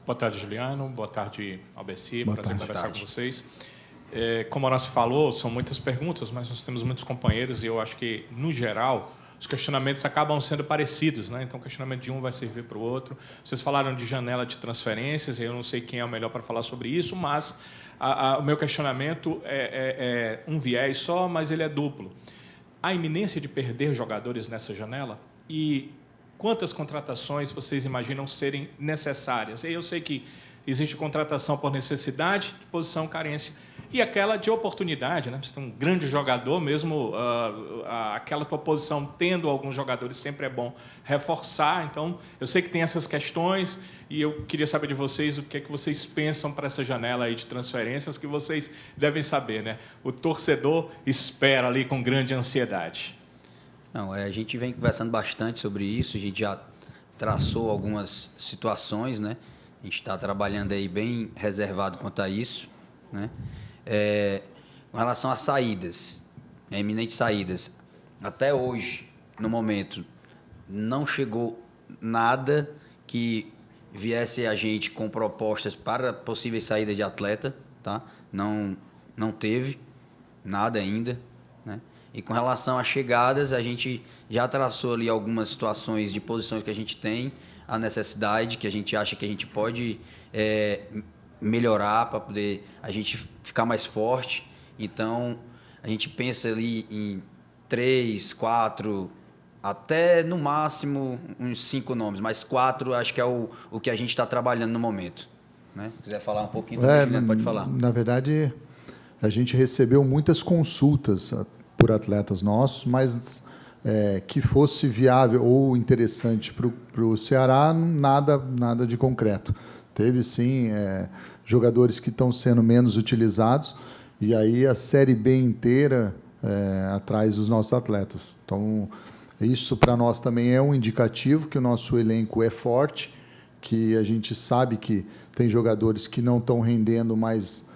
Boa tarde, Juliano. Boa tarde, Albeci. Boa Prazer tarde. conversar com vocês. Como a Horácio falou, são muitas perguntas, mas nós temos muitos companheiros e eu acho que, no geral, os questionamentos acabam sendo parecidos, né? Então, o questionamento de um vai servir para o outro. Vocês falaram de janela de transferências, eu não sei quem é o melhor para falar sobre isso, mas o meu questionamento é um viés só, mas ele é duplo. Há iminência de perder jogadores nessa janela? E quantas contratações vocês imaginam serem necessárias? Eu sei que existe contratação por necessidade, de posição, carência, e aquela de oportunidade, né? Você tem um grande jogador, mesmo aquela tua posição tendo alguns jogadores, sempre é bom reforçar. Então, eu sei que tem essas questões e eu queria saber de vocês o que é que vocês pensam para essa janela aí de transferências, que vocês devem saber, né? O torcedor espera ali com grande ansiedade. Não, a gente vem conversando bastante sobre isso, a gente já traçou algumas situações, né? A gente está trabalhando aí bem reservado quanto a isso, né? Com relação às saídas, eminentes saídas, até hoje, no momento, não chegou nada que viesse a gente com propostas para possíveis saídas de atleta, tá? Não teve nada ainda, né? E com relação às chegadas, a gente já traçou ali algumas situações de posições que a gente tem, a necessidade, que a gente acha que a gente pode melhorar para poder a gente ficar mais forte. Então, a gente pensa ali em 3, 4, até no máximo uns 5 nomes, mas 4 acho que é o que a gente está trabalhando no momento, né? Se quiser falar um pouquinho também, Juliano, pode falar. Na verdade, a gente recebeu muitas consultas por atletas nossos, mas que fosse viável ou interessante para o Ceará, nada de concreto. Teve, sim, jogadores que estão sendo menos utilizados, e aí a Série B inteira atrás dos nossos atletas. Então, isso para nós também é um indicativo que o nosso elenco é forte, que a gente sabe que tem jogadores que não estão rendendo, mas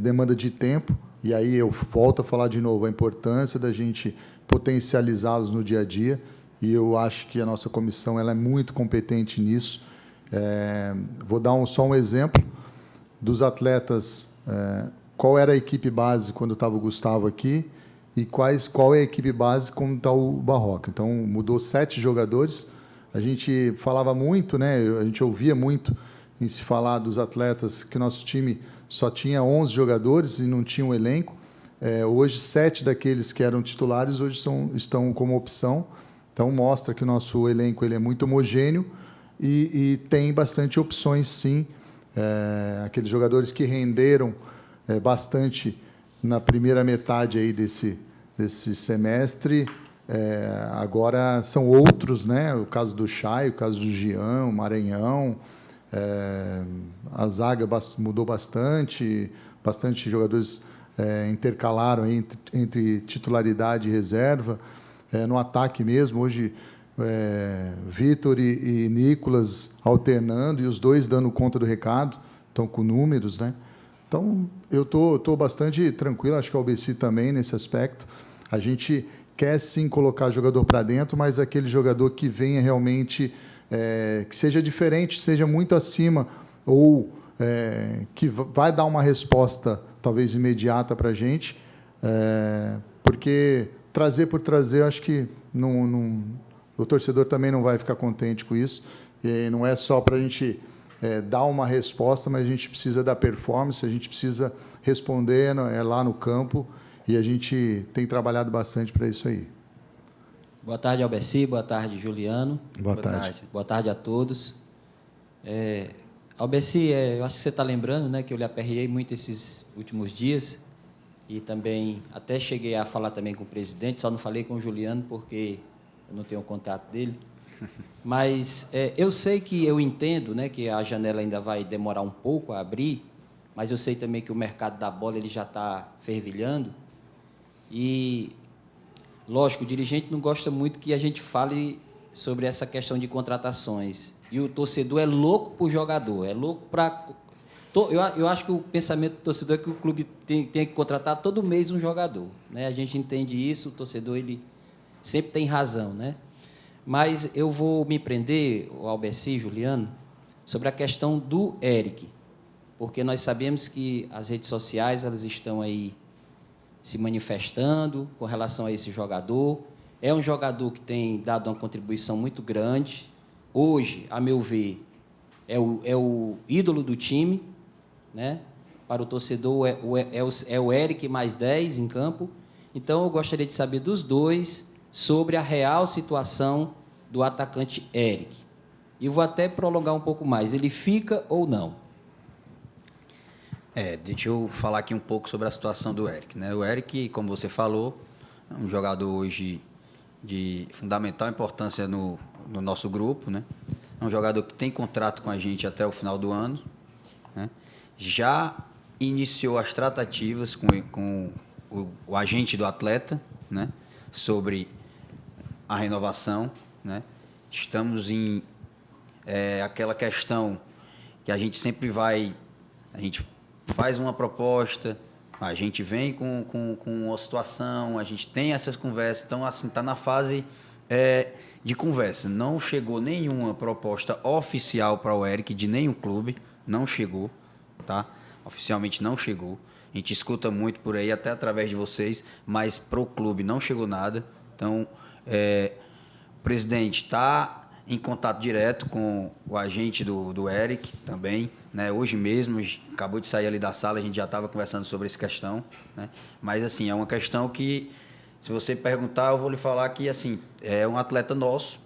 demanda de tempo, e aí eu volto a falar de novo a importância da gente potencializá-los no dia a dia, e eu acho que a nossa comissão ela é muito competente nisso. Vou dar só um exemplo dos atletas. Qual era a equipe base quando estava o Gustavo aqui e qual é a equipe base quando está o Barroca. Então, mudou 7 jogadores. A gente falava muito, né? A gente ouvia muito em se falar dos atletas que o nosso time só tinha 11 jogadores e não tinha um elenco. Hoje, 7 daqueles que eram titulares hoje estão como opção. Então, mostra que o nosso elenco ele é muito homogêneo e tem bastante opções, sim. Aqueles jogadores que renderam bastante na primeira metade aí desse semestre, agora são outros, né? O caso do Chay, o caso do Jean, o Maranhão. A zaga mudou bastante jogadores intercalaram entre titularidade e reserva. No ataque mesmo, hoje, Vitor e Nicolas alternando, e os dois dando conta do recado, estão com números, né? Então, eu estou bastante tranquilo, acho que o Albeci também, nesse aspecto. A gente quer, sim, colocar jogador para dentro, mas aquele jogador que venha realmente, que seja diferente, seja muito acima, ou que vai dar uma resposta, talvez, imediata para a gente, porque trazer por trazer, eu acho que o torcedor também não vai ficar contente com isso, e não é só para a gente dar uma resposta, mas a gente precisa da performance, a gente precisa responder lá no campo, e a gente tem trabalhado bastante para isso aí. Boa tarde, Albeci. Boa tarde, Juliano. Boa tarde. Boa tarde a todos. Albeci, eu acho que você está lembrando, né, que eu lhe aperreei muito esses últimos dias, e também até cheguei a falar também com o presidente, só não falei com o Juliano porque eu não tenho o contato dele. Mas eu sei que eu entendo, né, que a janela ainda vai demorar um pouco a abrir, mas eu sei também que o mercado da bola ele já está fervilhando. E, lógico, o dirigente não gosta muito que a gente fale sobre essa questão de contratações. E o torcedor é louco por jogador, é louco para... Eu acho que o pensamento do torcedor é que o clube tem que contratar todo mês um jogador, né? A gente entende isso, o torcedor ele sempre tem razão, né? Mas eu vou me prender, o Albeci, Juliano, sobre a questão do Eric, porque nós sabemos que as redes sociais elas estão aí se manifestando com relação a esse jogador. É um jogador que tem dado uma contribuição muito grande. Hoje, a meu ver, é o ídolo do time, né? Para o torcedor, é o Eric mais 10 em campo. Então, eu gostaria de saber dos dois sobre a real situação do atacante Eric. E vou até prolongar um pouco mais. Ele fica ou não? Deixa eu falar aqui um pouco sobre a situação do Eric, né? O Eric, como você falou, é um jogador hoje de fundamental importância no nosso grupo, né? É um jogador que tem contrato com a gente até o final do ano, né? Já iniciou as tratativas com o agente do atleta, né? Sobre a renovação, né? Estamos em aquela questão que a gente sempre a gente faz uma proposta, a gente vem com uma situação, a gente tem essas conversas, então assim, está na fase de conversa. Não chegou nenhuma proposta oficial para o Eric de nenhum clube, não chegou, tá? Oficialmente não chegou. A gente escuta muito por aí, até através de vocês, mas para o clube não chegou nada. Então, o presidente está em contato direto com o agente do Eric também, né? Hoje mesmo, acabou de sair ali da sala, a gente já estava conversando sobre essa questão, né? Mas, assim, é uma questão que, se você perguntar, eu vou lhe falar que, assim, é um atleta nosso,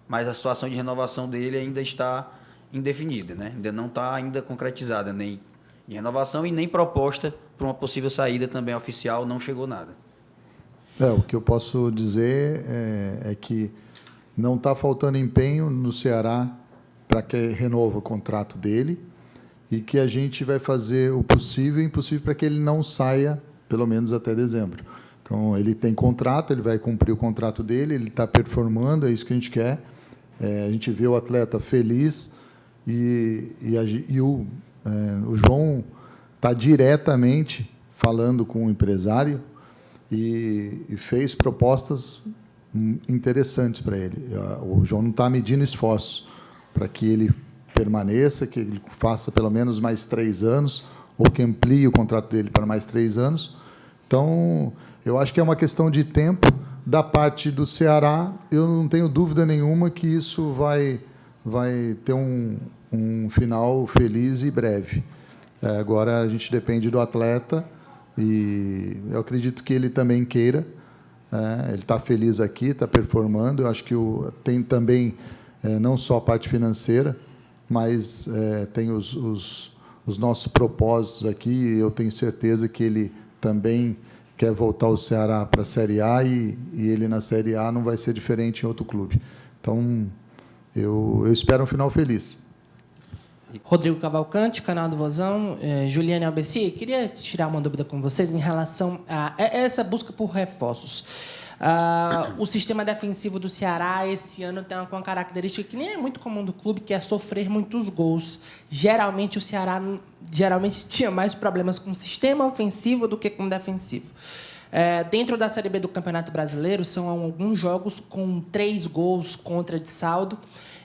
mas a situação de renovação dele ainda está indefinida, né? Ainda não está ainda concretizada, nem de renovação e nem proposta para uma possível saída também oficial, não chegou nada. O que eu posso dizer é que não está faltando empenho no Ceará para que renova o contrato dele e que a gente vai fazer o possível e impossível para que ele não saia, pelo menos até dezembro. Então, ele tem contrato, ele vai cumprir o contrato dele, ele está performando, é isso que a gente quer. A gente vê o atleta feliz e o João está diretamente falando com o empresário e fez propostas interessantes para ele. O João não está medindo esforço para que ele permaneça, que ele faça pelo menos mais 3 anos, ou que amplie o contrato dele para mais 3 anos. Então, eu acho que é uma questão de tempo. Da parte do Ceará, eu não tenho dúvida nenhuma que isso vai ter um final feliz e breve. Agora, a gente depende do atleta, e eu acredito que ele também queira. Ele está feliz aqui, está performando. Eu acho que tem também, não só a parte financeira, mas tem os nossos propósitos aqui, e eu tenho certeza que ele também quer voltar o Ceará para a Série A, e ele na Série A não vai ser diferente em outro clube. Então, eu espero um final feliz. Rodrigo Cavalcante, canal do Vozão. Juliane Albessi, queria tirar uma dúvida com vocês em relação a essa busca por reforços. O sistema defensivo do Ceará esse ano tem uma característica que nem é muito comum do clube, que é sofrer muitos gols. Geralmente o Ceará tinha mais problemas com o sistema ofensivo do que com o defensivo. Dentro da Série B do Campeonato Brasileiro, são alguns jogos com 3 gols contra de saldo.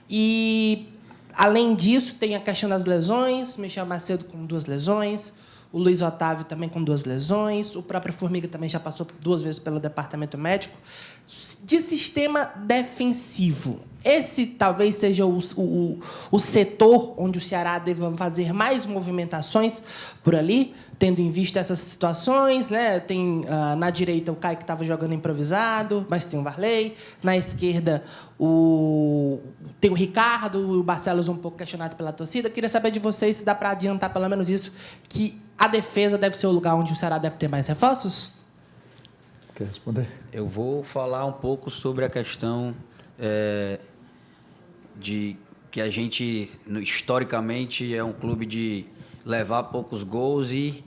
E, além disso, tem a questão das lesões. Michel Macedo com 2 lesões. O Luiz Otávio também com 2 lesões. O próprio Formiga também já passou 2 vezes pelo departamento médico. De sistema defensivo, esse talvez seja o setor onde o Ceará deva fazer mais movimentações por ali, tendo em vista essas situações, né? Tem na direita o Caio, que estava jogando improvisado, mas tem o Varley. Na esquerda tem o Ricardo, o Barcelos um pouco questionado pela torcida. Queria saber de vocês se dá para adiantar pelo menos isso, que a defesa deve ser o lugar onde o Ceará deve ter mais reforços? Quer responder? Eu vou falar um pouco sobre a questão de que a gente, historicamente, é um clube de levar poucos gols e,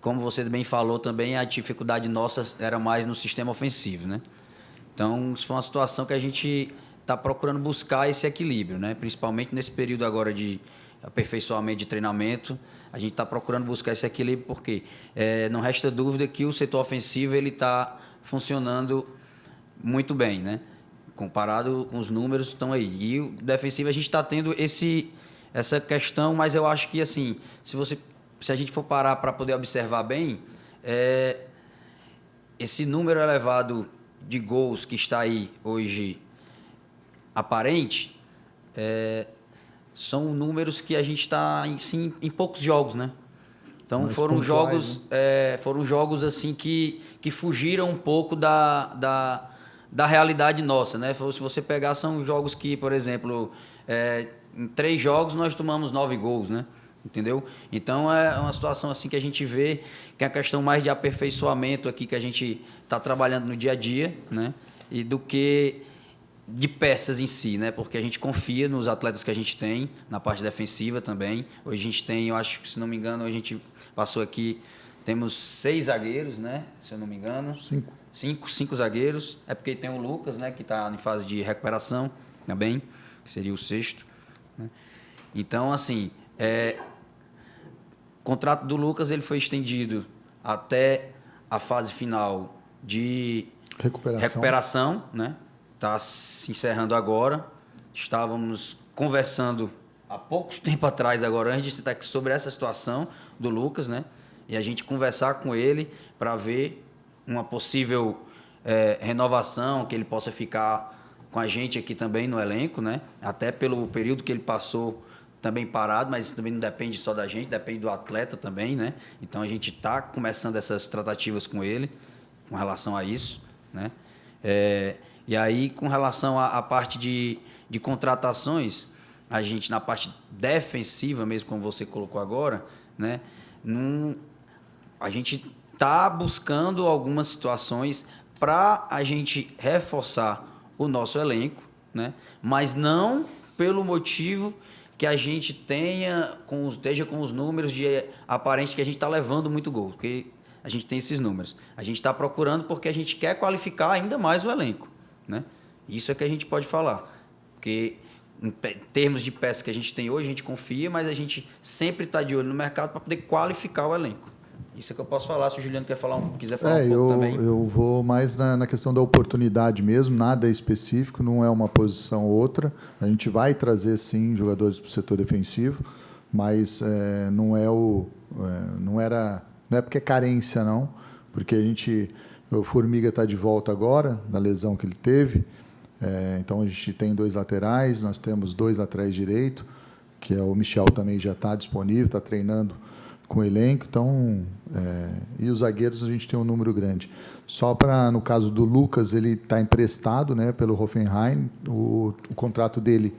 como você bem falou também, a dificuldade nossa era mais no sistema ofensivo, né? Então, isso foi uma situação que a gente está procurando buscar esse equilíbrio, né? Principalmente nesse período agora de aperfeiçoamento de treinamento, a gente está procurando buscar esse equilíbrio porque não resta dúvida que o setor ofensivo ele está funcionando muito bem, né? Comparado com os números estão aí. E o defensivo a gente está tendo essa questão, mas eu acho que, assim, se a gente for parar para poder observar bem, esse número elevado de gols que está aí hoje aparente, são números que a gente está em poucos jogos, né? Então Mais foram pontuais, jogos, foram jogos assim que fugiram um pouco da realidade nossa, né? Se você pegar, são jogos que, por exemplo, em 3 jogos nós tomamos 9 gols, né? Entendeu? Então é uma situação assim que a gente vê que é a questão mais de aperfeiçoamento aqui que a gente está trabalhando no dia a dia, né? E do que de peças em si, né? Porque a gente confia nos atletas que a gente tem, na parte defensiva também. Hoje a gente tem, eu acho que, se não me engano, a gente passou aqui, temos 6 zagueiros, né? Se eu não me engano. 5 zagueiros. É porque tem o Lucas, né? Que está em fase de recuperação também, que seria o 6º. Né? Então, assim, o contrato do Lucas ele foi estendido até a fase final de recuperação, né? Está se encerrando agora. Estávamos conversando há pouco tempo atrás, agora, antes de estar aqui, sobre essa situação do Lucas, né? E a gente conversar com ele para ver uma possível renovação, que ele possa ficar com a gente aqui também no elenco, né? Até pelo período que ele passou também parado, mas também não depende só da gente, depende do atleta também, né? Então a gente está começando essas tratativas com ele, com relação a isso, né? E aí, com relação à parte de contratações, a gente, na parte defensiva, mesmo como você colocou agora, né, a gente está buscando algumas situações para a gente reforçar o nosso elenco, né, mas não pelo motivo que a gente esteja com os números de aparente que a gente está levando muito gol, porque a gente tem esses números. A gente está procurando porque a gente quer qualificar ainda mais o elenco, né? Isso é que a gente pode falar, porque em termos de peças que a gente tem hoje, a gente confia, mas a gente sempre está de olho no mercado para poder qualificar o elenco. Isso é que eu posso falar, se o Juliano quiser falar um pouco também. Eu vou mais na questão da oportunidade mesmo, nada específico, não é uma posição ou outra. A gente vai trazer, sim, jogadores para o setor defensivo, mas não é porque é carência, não, porque o Formiga está de volta agora, da lesão que ele teve, então a gente tem 2 laterais, nós temos 2 laterais direito, que é o Michel também já está disponível, está treinando com o elenco, então, e os zagueiros a gente tem um número grande. Só para, no caso do Lucas, ele está emprestado, né, pelo Hoffenheim, o contrato dele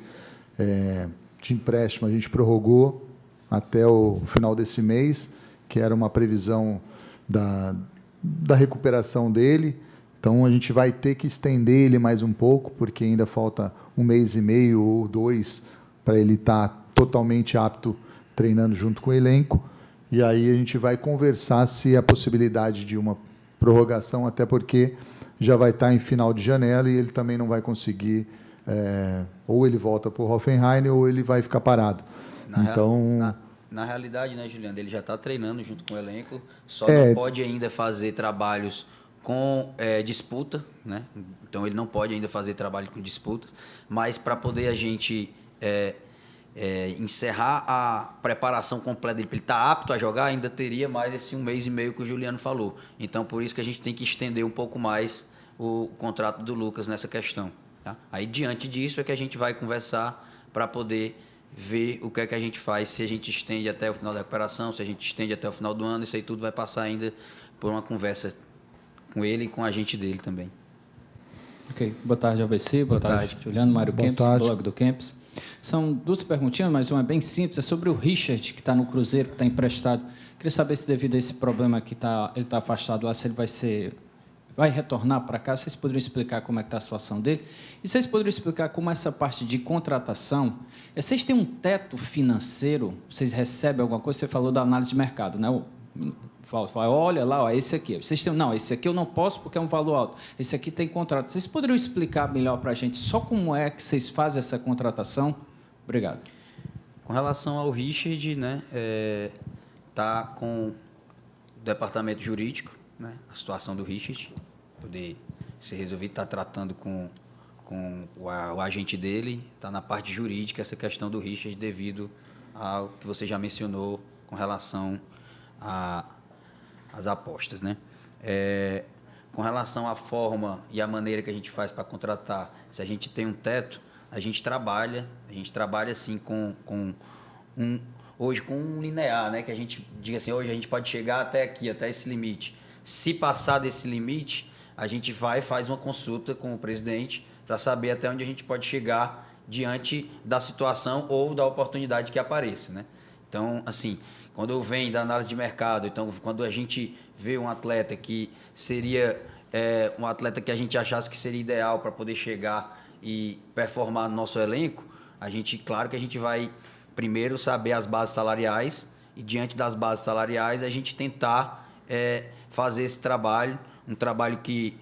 de empréstimo a gente prorrogou até o final desse mês, que era uma previsão da recuperação dele. Então, a gente vai ter que estender ele mais um pouco, porque ainda falta 1 mês e meio ou 2 para ele estar totalmente apto treinando junto com o elenco. E aí a gente vai conversar se a possibilidade de uma prorrogação, até porque já vai estar em final de janela e ele também não vai conseguir, ou ele volta para o Hoffenheim ou ele vai ficar parado. Na realidade, né, Juliano, ele já está treinando junto com o elenco, só não pode ainda fazer trabalhos com disputa, né? Então ele não pode ainda fazer trabalho com disputa, mas para poder a gente encerrar a preparação completa dele, para ele estar apto a jogar, ainda teria mais esse 1 mês e meio que o Juliano falou. Então, por isso que a gente tem que estender um pouco mais o contrato do Lucas nessa questão. Tá? Aí, diante disso, é que a gente vai conversar para poder ver o que é que a gente faz, se a gente estende até o final da recuperação, se a gente estende até o final do ano, isso aí tudo vai passar ainda por uma conversa com ele e com a gente dele também. Ok. Boa tarde, ABC. Boa tarde, Juliano. Mário Kempis, blog do Kempis. São 2 perguntinhas, mas uma é bem simples. É sobre o Richard, que está no Cruzeiro, que está emprestado. Queria saber se, devido a esse problema que ele está afastado lá, se ele vai retornar para cá. Vocês poderiam explicar como é que está a situação dele? E vocês poderiam explicar como essa parte de contratação... Vocês têm um teto financeiro? Vocês recebem alguma coisa? Você falou da análise de mercado, né? Olha lá, ó, esse aqui. Vocês têm, não, esse aqui eu não posso porque é um valor alto. Esse aqui tem contrato. Vocês poderiam explicar melhor para a gente só como é que vocês fazem essa contratação? Obrigado. Com relação ao Richard, né, tá com o departamento jurídico, né, a situação do Richard, poder ser resolvido, está tratando com o agente dele, está na parte jurídica essa questão do Richard devido ao que você já mencionou com relação às apostas, né? Com relação à forma e a maneira que a gente faz para contratar, se a gente tem um teto, a gente trabalha assim hoje com um linear, né? Que a gente diga assim, hoje a gente pode chegar até aqui, até esse limite. Se passar desse limite, a gente faz uma consulta com o presidente para saber até onde a gente pode chegar diante da situação ou da oportunidade que apareça, né? Então, assim, quando eu venho da análise de mercado, então, quando a gente vê um atleta que seria um atleta que a gente achasse que seria ideal para poder chegar e performar no nosso elenco, claro que a gente vai primeiro saber as bases salariais e, diante das bases salariais, a gente tentar fazer esse trabalho, um trabalho que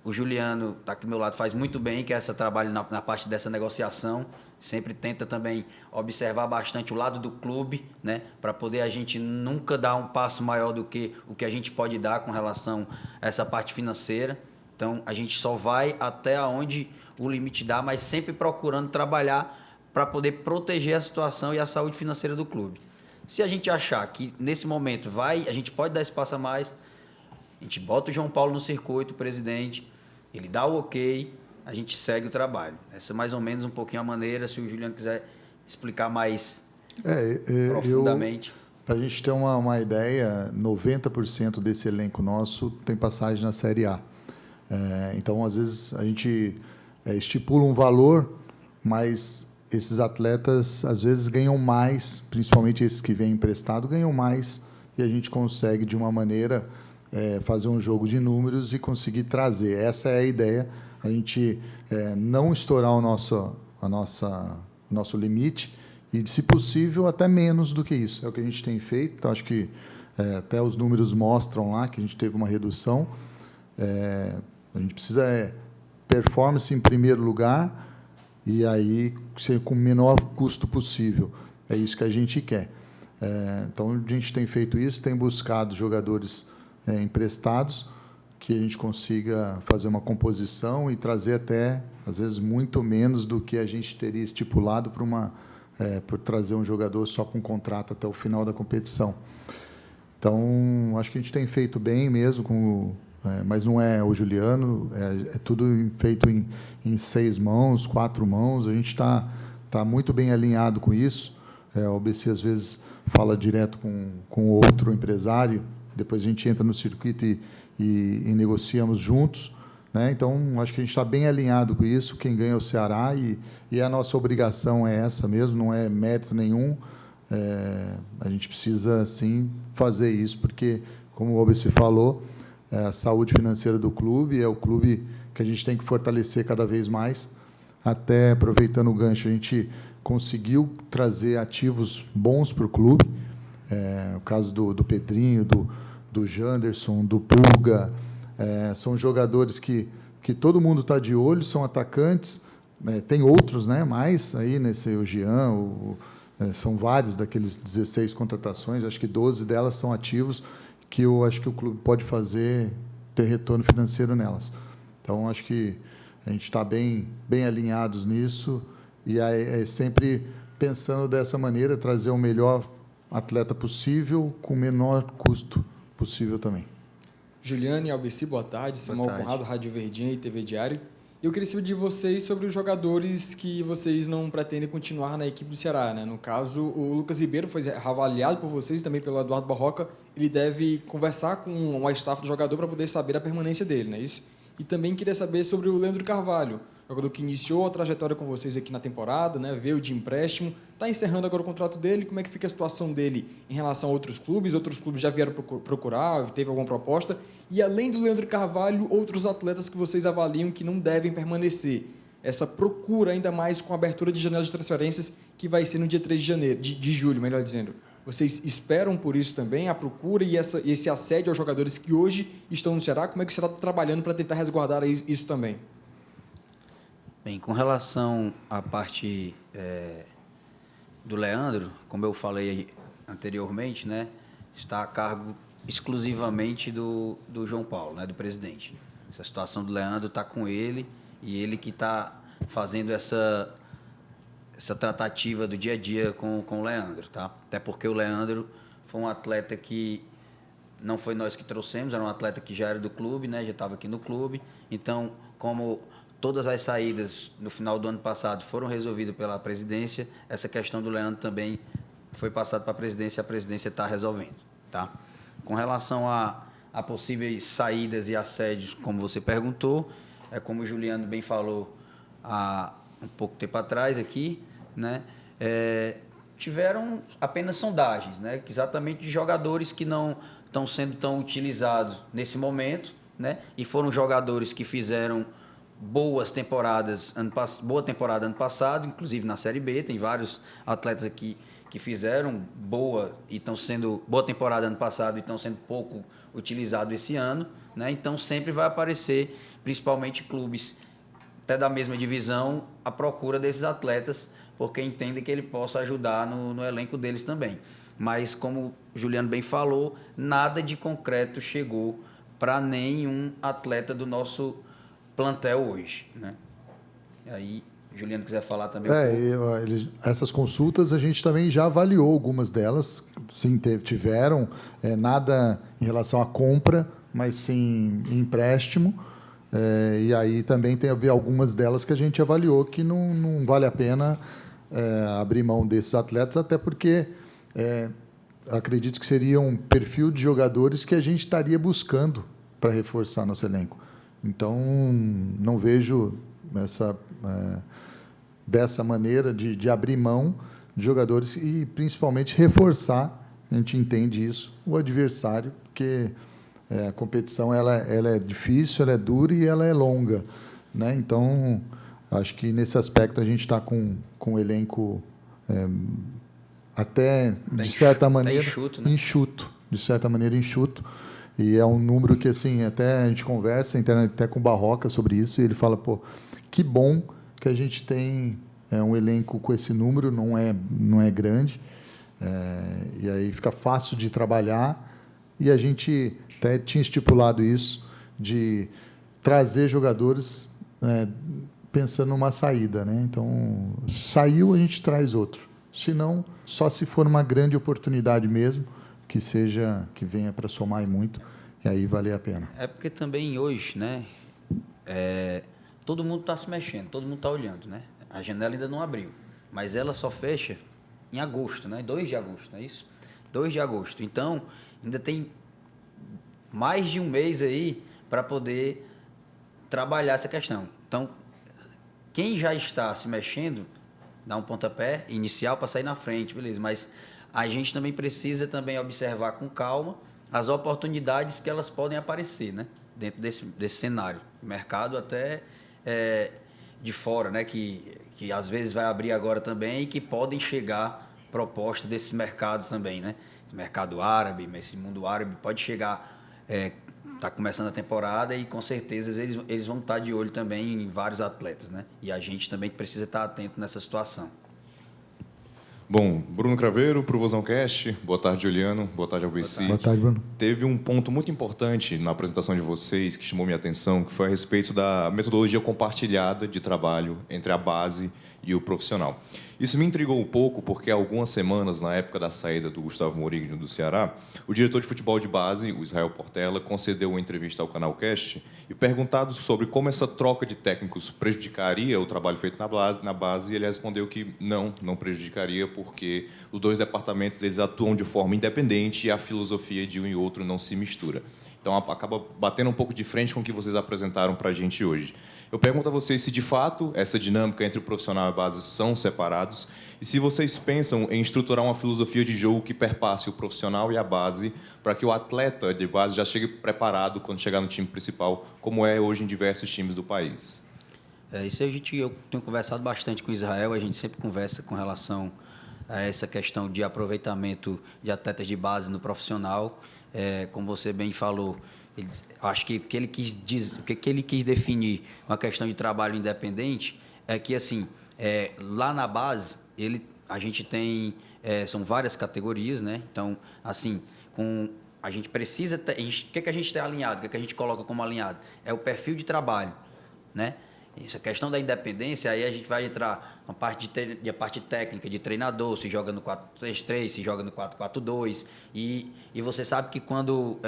o Juliano, está aqui do meu lado, faz muito bem, que é esse trabalho na parte dessa negociação. Sempre tenta também observar bastante o lado do clube, né, para poder a gente nunca dar um passo maior do que o que a gente pode dar com relação a essa parte financeira. Então, a gente só vai até onde o limite dá, mas sempre procurando trabalhar para poder proteger a situação e a saúde financeira do clube. Se a gente achar que, nesse momento, a gente pode dar esse passo a mais, a gente bota o João Paulo no circuito, o presidente, ele dá o ok, a gente segue o trabalho. Essa é mais ou menos um pouquinho a maneira, se o Juliano quiser explicar mais profundamente. Para a gente ter uma ideia, 90% desse elenco nosso tem passagem na Série A. Então, às vezes, a gente estipula um valor, mas esses atletas, às vezes, ganham mais, principalmente esses que vêm emprestado, ganham mais, e a gente consegue, de uma maneira, fazer um jogo de números e conseguir trazer. Essa é a ideia, a gente não estourar o nosso limite e, se possível, até menos do que isso. É o que a gente tem feito. Então, acho que até os números mostram lá que a gente teve uma redução. A gente precisa performance em primeiro lugar e aí ser com o menor custo possível. É isso que a gente quer. Então, a gente tem feito isso, tem buscado jogadores emprestados, que a gente consiga fazer uma composição e trazer até, às vezes, muito menos do que a gente teria estipulado por trazer um jogador só com contrato até o final da competição. Então, acho que a gente tem feito bem mesmo, mas não é o Juliano, é tudo feito em 6 mãos, 4 mãos, a gente está muito bem alinhado com isso. O ABC, às vezes, fala direto com outro empresário, depois a gente entra no circuito e negociamos juntos, né? Então, acho que a gente está bem alinhado com isso. Quem ganha é o Ceará e a nossa obrigação é essa mesmo, não é mérito nenhum. A gente precisa, sim, fazer isso, porque, como o ABC falou, a saúde financeira do clube é o clube que a gente tem que fortalecer cada vez mais. Até, aproveitando o gancho, a gente conseguiu trazer ativos bons para o clube. O caso do Pedrinho, do Janderson, do Pulga, são jogadores que todo mundo está de olho, são atacantes. Tem outros, né, mais aí, o Jean, são vários daqueles 16 contratações, acho que 12 delas são ativos, que eu acho que o clube pode ter retorno financeiro nelas. Então, acho que a gente está bem alinhados nisso e sempre pensando dessa maneira, trazer o melhor atleta possível com o menor custo possível também. Juliano e Albeci, boa tarde. Samuel Conrado, Rádio Verdinha e TV Diário. Eu queria saber de vocês sobre os jogadores que vocês não pretendem continuar na equipe do Ceará, né? No caso, o Lucas Ribeiro foi avaliado por vocês e também pelo Eduardo Barroca. Ele deve conversar com o staff do jogador para poder saber a permanência dele, não é isso? E também queria saber sobre o Leandro Carvalho, jogador que iniciou a trajetória com vocês aqui na temporada, né? Veio de empréstimo, está encerrando agora o contrato dele. Como é que fica a situação dele em relação a outros clubes? Outros clubes já vieram procurar, teve alguma proposta? E, além do Leandro Carvalho, outros atletas que vocês avaliam que não devem permanecer? Essa procura, ainda mais com a abertura de janela de transferências, que vai ser no dia 3 de julho, melhor dizendo. Vocês esperam por isso também, a procura e esse assédio aos jogadores que hoje estão no Ceará? Como é que o Ceará está trabalhando para tentar resguardar isso também? Bem, com relação à parte do Leandro, como eu falei anteriormente, né, está a cargo exclusivamente do João Paulo, né, do presidente. Essa situação do Leandro está com ele E ele que está fazendo essa tratativa do dia a dia com o Leandro, tá? Até porque o Leandro foi um atleta que não foi nós que trouxemos, era um atleta que já era do clube, né? Já estava aqui no clube. Então, como todas as saídas no final do ano passado foram resolvidas pela presidência, essa questão do Leandro também foi passada para a presidência está resolvendo, tá? Com relação a possíveis saídas e assédios, como você perguntou, como o Juliano bem falou há um pouco tempo atrás aqui, né? Tiveram apenas sondagens, né? Exatamente de jogadores que não estão sendo tão utilizados nesse momento, né? E foram jogadores que fizeram boa temporada ano passado, inclusive na Série B. Tem vários atletas aqui que fizeram boa temporada ano passado e estão sendo pouco utilizados esse ano, né? Então sempre vai aparecer, principalmente clubes até da mesma divisão, à procura desses atletas, porque entendem que ele possa ajudar no elenco deles também. Mas, como o Juliano bem falou, nada de concreto chegou para nenhum atleta do nosso plantel hoje, né? E aí, o Juliano quiser falar também essas consultas a gente também já avaliou algumas delas, sim, tiveram nada em relação à compra, mas sim empréstimo, e aí também tem algumas delas que a gente avaliou que não vale a pena abrir mão desses atletas, até porque acredito que seria um perfil de jogadores que a gente estaria buscando para reforçar nosso elenco. Então, não vejo dessa maneira de abrir mão de jogadores e, principalmente, reforçar, a gente entende isso, o adversário, porque a competição ela é difícil, ela é dura e ela é longa, né? Então, acho que, nesse aspecto, a gente está com o elenco até, de certa maneira, enxuto, de certa maneira, enxuto. E é um número que, assim, até a gente conversa até com o Barroca sobre isso, e ele fala, pô, que bom que a gente tem um elenco com esse número, não é grande, e aí fica fácil de trabalhar, e a gente até tinha estipulado isso, de trazer jogadores pensando numa saída, né? Então, saiu, a gente traz outro. Se não, só se for uma grande oportunidade mesmo, que venha para somar muito, e aí vale a pena. É porque também hoje, né, todo mundo está se mexendo, todo mundo está olhando, né? A janela ainda não abriu, mas ela só fecha em agosto, né? 2 de agosto, não é isso? 2 de agosto. Então, ainda tem mais de um mês aí para poder trabalhar essa questão. Então, quem já está se mexendo, dá um pontapé inicial para sair na frente, beleza, mas a gente também precisa observar com calma as oportunidades que elas podem aparecer, né? Dentro desse cenário. O mercado até de fora, né? Que às vezes vai abrir agora também e que podem chegar propostas desse mercado também, né? Mercado árabe, esse mundo árabe pode chegar, está começando a temporada e com certeza eles vão estar de olho também em vários atletas, né? E a gente também precisa estar atento nessa situação. Bom, Bruno Craveiro, para o Vozão Cast. Boa tarde, Juliano. Boa tarde, Albeci. Boa tarde, Bruno. Teve um ponto muito importante na apresentação de vocês que chamou minha atenção, que foi a respeito da metodologia compartilhada de trabalho entre a base e o profissional. Isso me intrigou um pouco porque há algumas semanas, na época da saída do Gustavo Mourinho do Ceará, o diretor de futebol de base, o Israel Portela, concedeu uma entrevista ao Canal Cast e, perguntado sobre como essa troca de técnicos prejudicaria o trabalho feito na base, ele respondeu que não prejudicaria porque os dois departamentos eles atuam de forma independente e a filosofia de um e outro não se mistura. Então, acaba batendo um pouco de frente com o que vocês apresentaram para a gente hoje. Eu pergunto a vocês se, de fato, essa dinâmica entre o profissional e a base são separados e se vocês pensam em estruturar uma filosofia de jogo que perpasse o profissional e a base para que o atleta de base já chegue preparado quando chegar no time principal, como é hoje em diversos times do país. Isso eu tenho conversado bastante com o Israel, a gente sempre conversa com relação a essa questão de aproveitamento de atletas de base no profissional. Como você bem falou, acho que o que ele quis definir com a questão de trabalho independente é que, assim, lá na base, a gente tem, são várias categorias, né? Então, assim, a gente precisa... o que a gente tem alinhado? O que a gente coloca como alinhado? É o perfil de trabalho, né? Essa questão da independência, aí a gente vai entrar na parte de parte técnica, de treinador, se joga no 4-3-3, se joga no 4-4-2. E você sabe que quando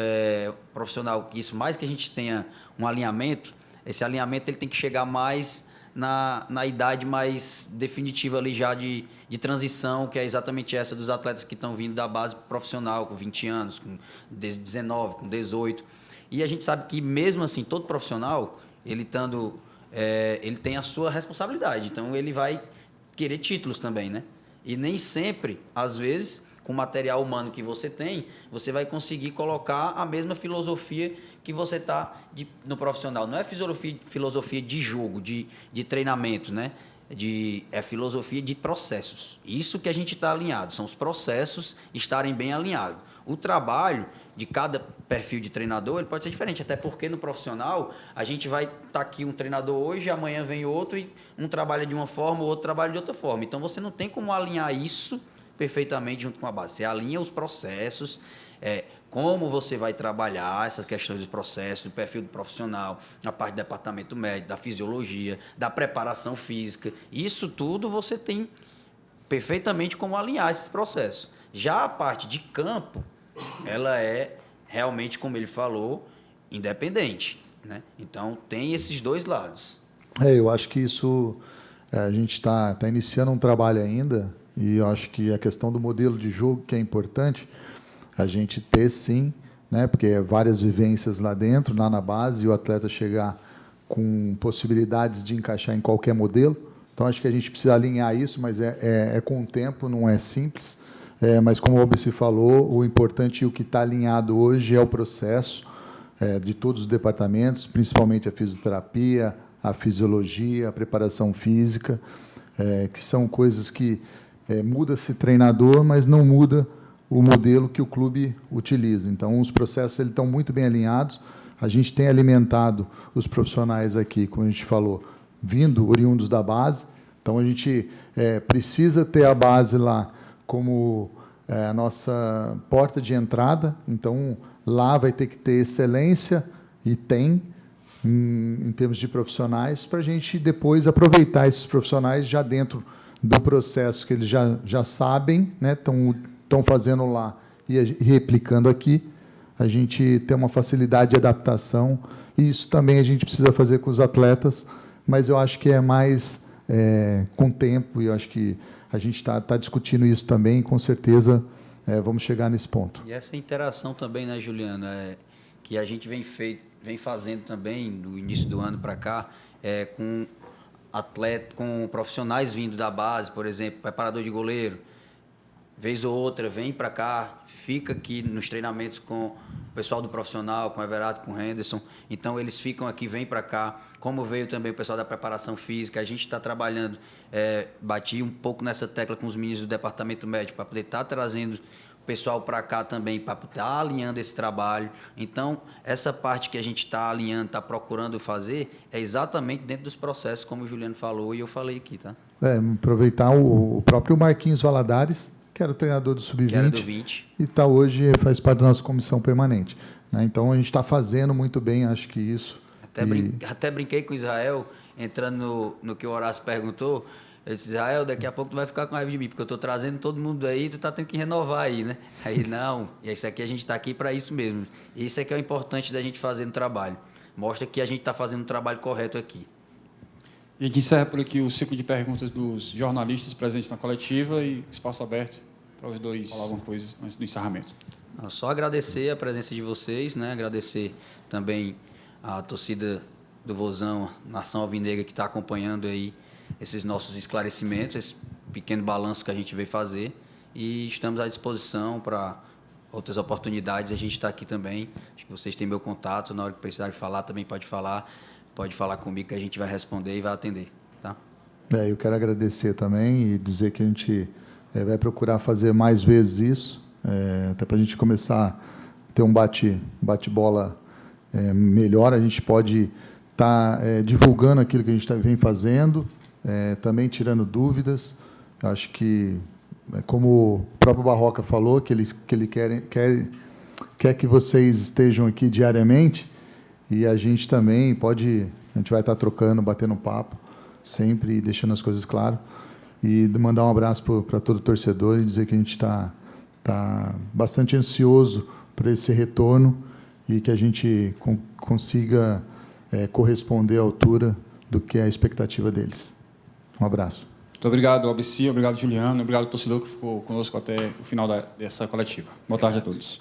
profissional, isso mais que a gente tenha um alinhamento, esse alinhamento ele tem que chegar mais na idade mais definitiva ali já de transição, que é exatamente essa dos atletas que estão vindo da base profissional, com 20 anos, com 19, com 18. E a gente sabe que mesmo assim, todo profissional, ele tem a sua responsabilidade, então ele vai querer títulos também, né? E nem sempre, às vezes, com o material humano que você tem, você vai conseguir colocar a mesma filosofia que você está no profissional. Não é filosofia de jogo, de treinamento, né? É filosofia de processos. Isso que a gente está alinhado, são os processos estarem bem alinhados. O trabalho de cada perfil de treinador ele pode ser diferente, até porque no profissional a gente vai estar aqui um treinador hoje, amanhã vem outro e um trabalha de uma forma, o outro trabalha de outra forma. Então você não tem como alinhar isso perfeitamente junto com a base. Você alinha os processos, como você vai trabalhar essas questões dos processos, do perfil do profissional, a parte do departamento médico, da fisiologia, da preparação física. Isso tudo você tem perfeitamente como alinhar esses processos. Já a parte de campo, ela é realmente, como ele falou, independente, né? Então, tem esses dois lados. Eu acho que isso, a gente está iniciando um trabalho ainda, e eu acho que a questão do modelo de jogo que é importante, a gente ter sim, né? Porque várias vivências lá dentro, lá na base, e o atleta chegar com possibilidades de encaixar em qualquer modelo. Então, acho que a gente precisa alinhar isso, mas é com o tempo, não é simples. Mas, como o Obsi falou, o importante e o que está alinhado hoje é o processo de todos os departamentos, principalmente a fisioterapia, a fisiologia, a preparação física, que são coisas que muda-se treinador, mas não muda o modelo que o clube utiliza. Então, os processos eles estão muito bem alinhados. A gente tem alimentado os profissionais aqui, como a gente falou, oriundos da base. Então, a gente precisa ter a base lá como a nossa porta de entrada. Então, lá vai ter que ter excelência, e tem, em termos de profissionais, para a gente depois aproveitar esses profissionais já dentro do processo que eles já sabem, né, estão fazendo lá e replicando aqui. A gente tem uma facilidade de adaptação, e isso também a gente precisa fazer com os atletas, mas eu acho que é mais com o tempo, e eu acho que a gente está discutindo isso também, e com certeza vamos chegar nesse ponto. E essa interação também, né, Juliano, que a gente vem fazendo também do início do ano para cá, com profissionais vindo da base, por exemplo, preparador de goleiro, vez ou outra vem para cá, fica aqui nos treinamentos com o pessoal do profissional, com o Everardo, com o Henderson. Então, eles ficam aqui, vêm para cá. Como veio também o pessoal da preparação física, a gente está trabalhando, bati um pouco nessa tecla com os meninos do departamento médico, para poder estar trazendo o pessoal para cá também, para estar alinhando esse trabalho. Então, essa parte que a gente está alinhando, está procurando fazer, é exatamente dentro dos processos, como o Juliano falou e eu falei aqui, tá? Aproveitar o próprio Marquinhos Valadares, que era o treinador do Sub-20, e hoje faz parte da nossa comissão permanente, né? Então, a gente está fazendo muito bem, acho que isso. Até brinquei com o Israel, entrando no que o Horácio perguntou. Eu disse: Israel, daqui a pouco tu vai ficar com raiva de mim, porque eu estou trazendo todo mundo aí, tu está tendo que renovar aí, né? Aí, não, e isso aqui a gente está aqui para isso mesmo. Isso é que é o importante da gente fazer no trabalho. Mostra que a gente está fazendo um trabalho correto aqui. E a gente encerra por aqui o ciclo de perguntas dos jornalistas presentes na coletiva, e espaço aberto para os dois falar alguma coisa antes do encerramento. Só agradecer a presença de vocês, né? Agradecer também a torcida do Vozão, Nação Alvinegra, que está acompanhando aí esses nossos esclarecimentos, esse pequeno balanço que a gente veio fazer, e estamos à disposição para outras oportunidades. A gente está aqui também, acho que vocês têm meu contato, na hora que precisarem falar também pode falar comigo, que a gente vai responder e vai atender, tá? Eu quero agradecer também e dizer que a gente vai procurar fazer mais vezes isso, até para a gente começar a ter um bate-bola melhor. A gente pode estar divulgando aquilo que a gente vem fazendo, também tirando dúvidas. Acho que, como o próprio Barroca falou, que ele quer que vocês estejam aqui diariamente, e a gente também pode A gente vai estar trocando, batendo papo, sempre deixando as coisas claras. E mandar um abraço para todo torcedor e dizer que a gente está bastante ansioso para esse retorno e que a gente consiga corresponder à altura do que é a expectativa deles. Um abraço. Muito obrigado, ABC, obrigado, Juliano, obrigado, torcedor, que ficou conosco até o final dessa coletiva. Boa tarde a todos.